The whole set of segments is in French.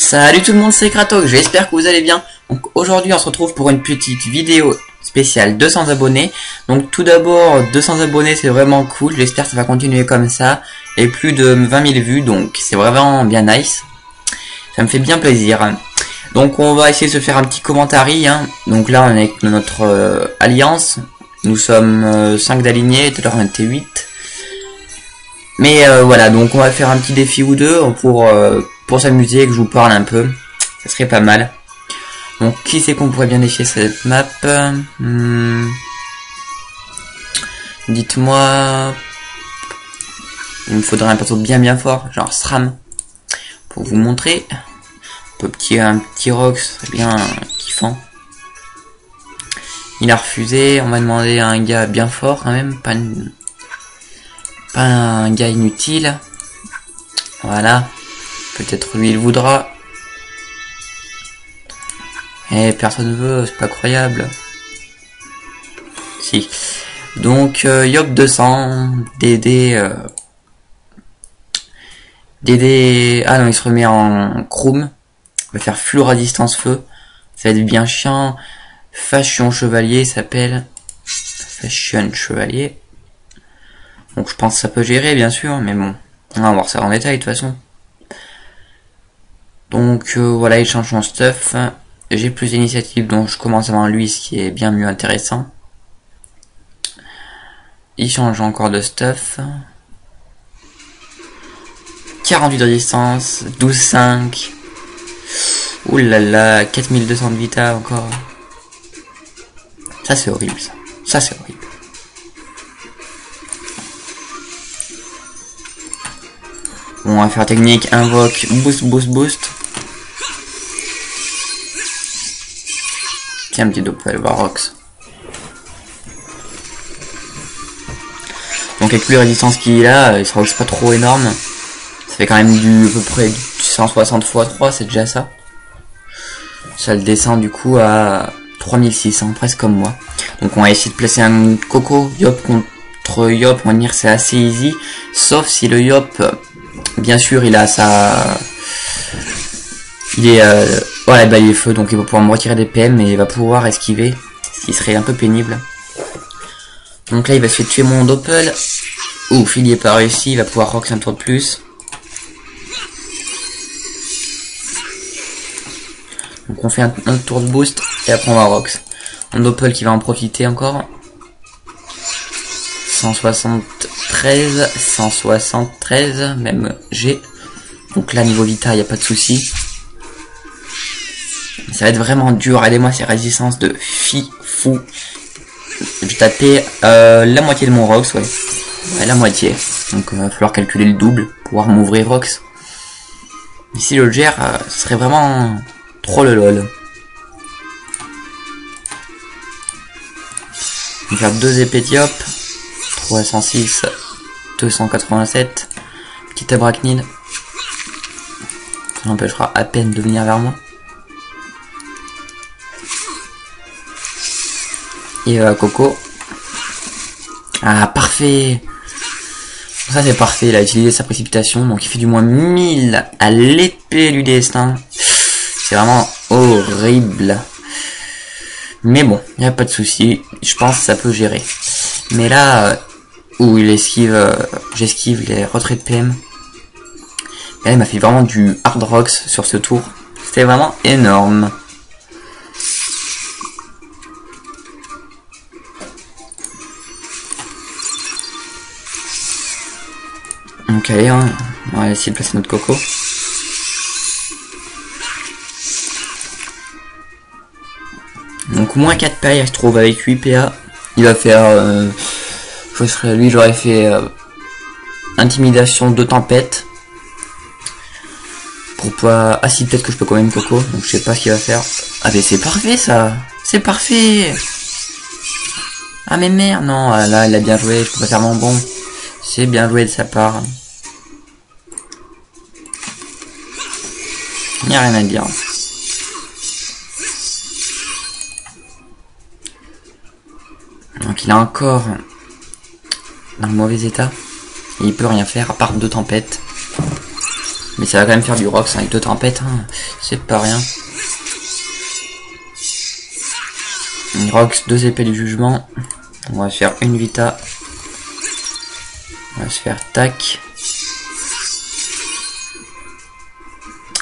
Salut tout le monde, c'est Kratok, j'espère que vous allez bien. Donc aujourd'hui on se retrouve pour une petite vidéo spéciale 200 abonnés. Donc tout d'abord 200 abonnés c'est vraiment cool, j'espère que ça va continuer comme ça. Et plus de 20 000 vues, donc c'est vraiment bien nice. Ça me fait bien plaisir. Donc on va essayer de se faire un petit commentaire. Donc là on est avec notre alliance. Nous sommes 5 d'alignés, tout à l'heure on était 8. Mais voilà, donc on va faire un petit défi ou deux pour s'amuser et que je vous parle un peu. Ça serait pas mal. Donc qui c'est qu'on pourrait bien défier cette map? Dites-moi. Il me faudrait un perso bien fort, genre SRAM, pour vous montrer. Un petit Rox, c'est bien kiffant. Il a refusé, on va demander à un gars bien fort quand même, pas un gars inutile. Voilà. Peut-être lui il voudra. Eh, personne veut, c'est pas croyable. Si. Donc, Yop 200, DD... Ah non, il se remet en Chrome. On va faire flou à distance feu. Ça va être bien chiant. Fashion Chevalier s'appelle. Fashion Chevalier. Donc je pense que ça peut gérer bien sûr, mais bon. On va voir ça en détail de toute façon. Donc voilà, il change son stuff. J'ai plus d'initiatives, donc je commence avant lui, ce qui est bien mieux intéressant. Il change encore de stuff. 48 de distance, 12,5. Ouh là là, 4200 de vita encore. Ça c'est horrible ça. Ça c'est horrible. Bon, on va faire technique, invoque, boost. Tiens, un petit doppel, Varox. Donc avec lui, résistance qu'il a, il sera aussi pas trop énorme. Ça fait quand même à peu près 160 x 3, c'est déjà ça. Ça le descend du coup à 3600, presque comme moi. Donc on va essayer de placer un Coco. Yop contre Yop, on va dire c'est assez easy. Sauf si le Yop, bien sûr, il a sa... Il est... voilà, bah, il est feu, donc il va pouvoir me retirer des PM, mais il va pouvoir esquiver. Ce qui serait un peu pénible. Donc là, il va se faire tuer mon Doppel. Ouf, il n'y est pas réussi, il va pouvoir rox un tour de plus. Donc on fait un tour de boost et après on va rox. Un Doppel qui va en profiter encore. 173, même G. Donc là niveau vita il n'y a pas de souci. Ça va être vraiment dur. Aidez-moi ces résistances de fou. Je vais taper la moitié de mon rox, ouais, la moitié. Donc il va falloir calculer le double pour pouvoir m'ouvrir rox. Ici le gère, ce serait vraiment trop le lol. On va faire 2 épées Diop. 306, 287. Petit abrachnide. Ça m'empêchera à peine de venir vers moi. Et Coco. Ah, parfait. Ça c'est parfait, il a utilisé sa précipitation. Donc il fait du moins 1000 à l'épée du destin. C'est vraiment horrible. Mais bon, il n'y a pas de souci. Je pense que ça peut gérer. Mais là, où il esquive, j'esquive les retraits de PM. Et là, il m'a fait vraiment du hard rox sur ce tour. C'était vraiment énorme. Donc allez, hein, on va essayer de placer notre Coco. Donc moins 4 pailles, il se trouve avec 8 PA. Il va faire... je serais lui, j'aurais fait intimidation de tempête. Pour pas... Ah si, peut-être que je peux quand même Coco. Donc je sais pas ce qu'il va faire. Ah mais c'est parfait ça. C'est parfait. Ah mais merde, non, là il a bien joué, je peux pas faire mon bon. C'est bien joué de sa part. Il n'y a rien à dire. Donc il est encore dans le mauvais état. Et il peut rien faire à part 2 tempêtes. Mais ça va quand même faire du Rox hein, avec 2 tempêtes, hein. C'est pas rien. Une Rox, 2 épées du jugement. On va se faire une Vita. On va se faire tac.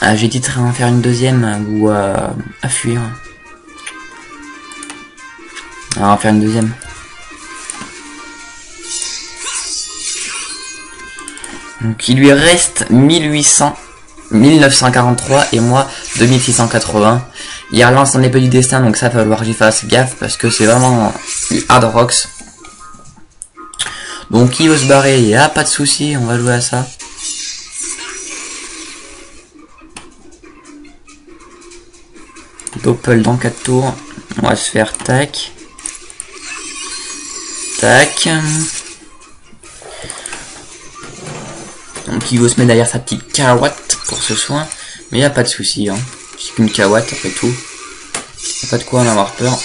Ah, j'hésiterais à en faire une deuxième ou à fuir. On va en faire une deuxième. Donc il lui reste 1943 et moi 2680. Il relance son épée du destin, donc ça va falloir que j'y fasse gaffe parce que c'est vraiment du hard rocks. Donc il veut se barrer, il n'y a pas de souci, on va jouer à ça. Doppel dans 4 tours. On va se faire tac. Tac. Donc il veut se mettre derrière sa petite carotte pour ce soin. Mais il n'y a pas de souci. Hein. C'est qu'une carotte après tout. Il n'y a pas de quoi en avoir peur.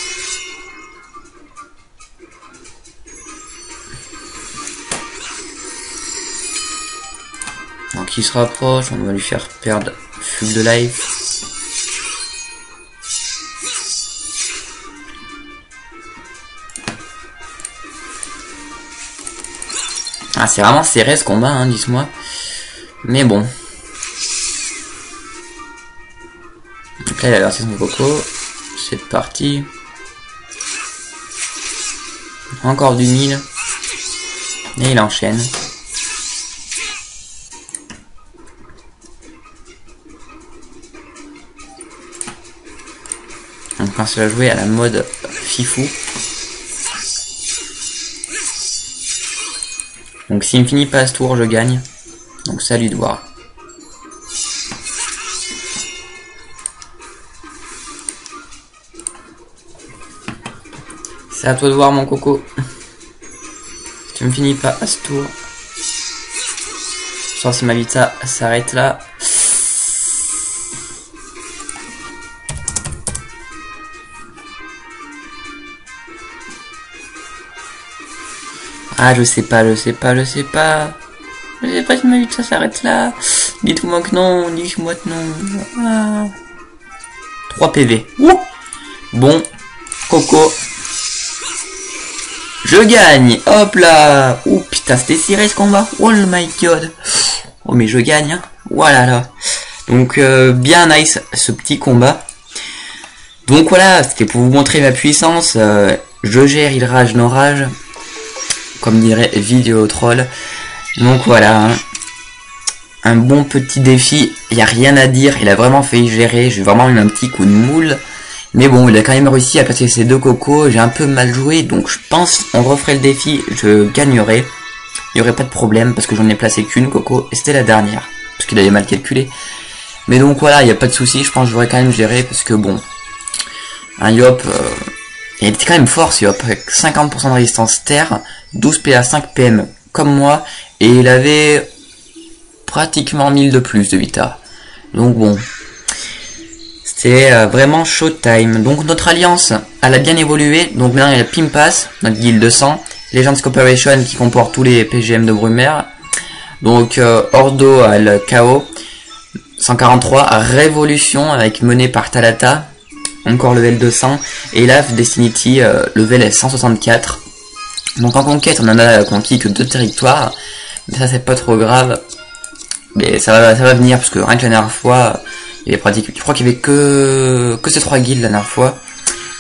Donc il se rapproche. On va lui faire perdre full de life. Ah, c'est vraiment serré ce combat, hein, dites-moi. Mais bon. Donc là, il a versé son coco. C'est parti. Encore du 1000. Et il enchaîne. Donc on se va jouer à la mode fifou. Donc s'il me finit pas ce tour, je gagne. Donc c'est à lui de voir. C'est à toi de voir mon coco. Si tu me finis pas à ce tour. Soit si ma Vita s'arrête là. Ah, je sais pas si ma Vita s'arrête là. Dites-moi que non, dites-moi que non. Ah. 3 PV. Ouh. Bon, coco. Je gagne. Hop là. Ouh, putain, c'était serré ce combat. Oh my god. Oh, mais je gagne, hein. Voilà là. Donc, bien nice ce petit combat. Donc voilà, c'était pour vous montrer ma puissance. Je gère, il rage, non rage. Comme dirait Vidéotroll. Donc voilà, hein. Un bon petit défi, il n'y a rien à dire, il a vraiment failli gérer, j'ai vraiment eu un petit coup de moule. Mais bon, il a quand même réussi à passer ses 2 cocos, j'ai un peu mal joué, donc je pense on referait le défi, je gagnerai. Il n'y aurait pas de problème, parce que j'en ai placé qu'une coco, et c'était la dernière, parce qu'il avait mal calculé. Mais donc voilà, il n'y a pas de souci, je pense que j'aurais quand même géré, parce que bon, un Yop... il était quand même fort ce Yop, avec 50% de résistance terre, 12 PA, 5 PM comme moi, et il avait pratiquement 1000 de plus de Vita. Donc bon, c'était vraiment showtime. Donc notre alliance, elle a bien évolué, donc maintenant il y a Pimpas, notre guilde de sang, Legends Corporation qui comporte tous les PGM de Brumaire, donc Ordo a le KO, 143, Révolution avec menée par Talata, encore level 200, et là Destiny level est 164. Donc en conquête on en a conquis que 2 territoires, mais ça c'est pas trop grave, mais ça va venir parce que rien que la dernière fois il y avait pratiquement, je crois qu'il y avait que ces 3 guildes la dernière fois,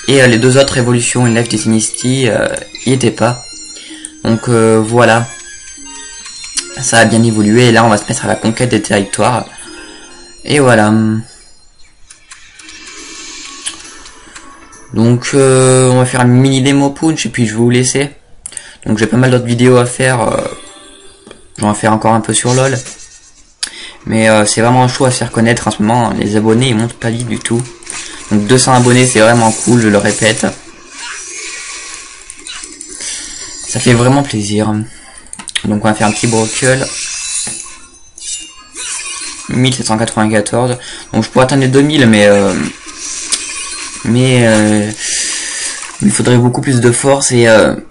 et les 2 autres Révolution et Life Destiny y étaient pas. Donc voilà, ça a bien évolué, et là on va se mettre à la conquête des territoires, et voilà. Donc on va faire une mini démo punch et puis je vais vous laisser. Donc j'ai pas mal d'autres vidéos à faire. J'en vais faire encore un peu sur LOL. Mais c'est vraiment chaud à se faire connaître en ce moment. Les abonnés ils montent pas vite du tout. Donc 200 abonnés c'est vraiment cool, je le répète. Ça fait vraiment plaisir. Donc on va faire un petit brocal. 1794. Donc je pourrais atteindre les 2000 mais il faudrait beaucoup plus de force, et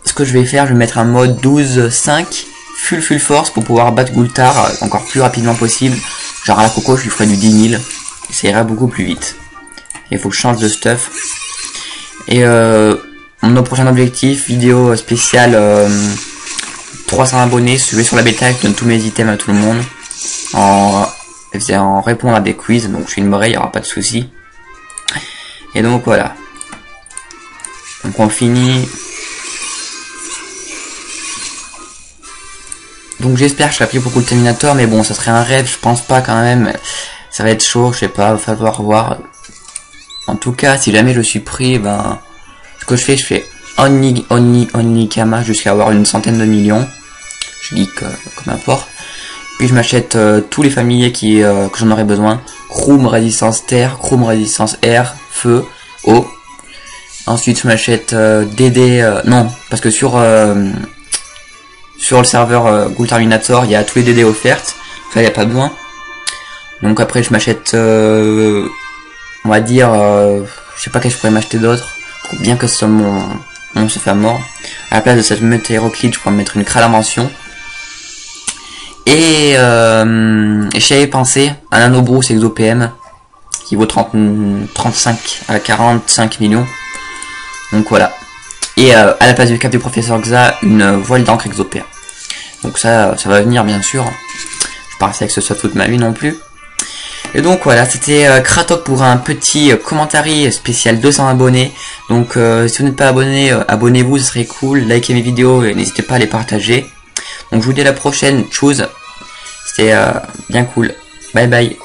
ce que je vais faire, je vais mettre un mode 12-5 full force pour pouvoir battre Gultar encore plus rapidement possible. Genre à la coco, je lui ferai du 10 000. Et ça ira beaucoup plus vite. Il faut que je change de stuff. Et mon prochain objectif, vidéo spéciale 300 abonnés. Je vais sur la bêta, je donne tous mes items à tout le monde. En répondant à des quiz. Donc je filmerai, il n'y aura pas de souci. Et donc voilà. Donc on finit. Donc j'espère que je serai pris beaucoup de Terminator, mais bon, ça serait un rêve, je pense pas quand même. Ça va être chaud, je sais pas, va falloir voir. En tout cas, si jamais je suis pris, ben, ce que je fais only Kama jusqu'à avoir une centaine de millions. Je dis que, comme importe. Puis je m'achète tous les familiers que j'en aurais besoin. Chrome résistance terre, Chrome résistance air, feu, eau. Ensuite je m'achète DD, non, parce que sur le serveur Ghoul Terminator, il y a tous les DD offertes. Ça, il n'y a pas besoin. Donc après je m'achète, on va dire, je sais pas qu'est-ce que je pourrais m'acheter d'autre. Bien que ce soit mon chef à mort. À la place de cette meute hétéroclite, je pourrais me mettre une crâle invention. Et j'avais pensé à un Nanobrousse ExoPM qui vaut 35 à 45 millions. Donc voilà. Et à la place du cap du professeur Xa, une voile d'encre ExoPM. Donc ça va venir bien sûr. Je pense que ce soit toute ma vie non plus. Et donc voilà, c'était Kratok pour un petit commentary spécial 200 abonnés. Donc si vous n'êtes pas abonné, abonnez-vous, ce serait cool. Likez mes vidéos et n'hésitez pas à les partager. Donc je vous dis à la prochaine, chose. C'était bien cool. Bye bye.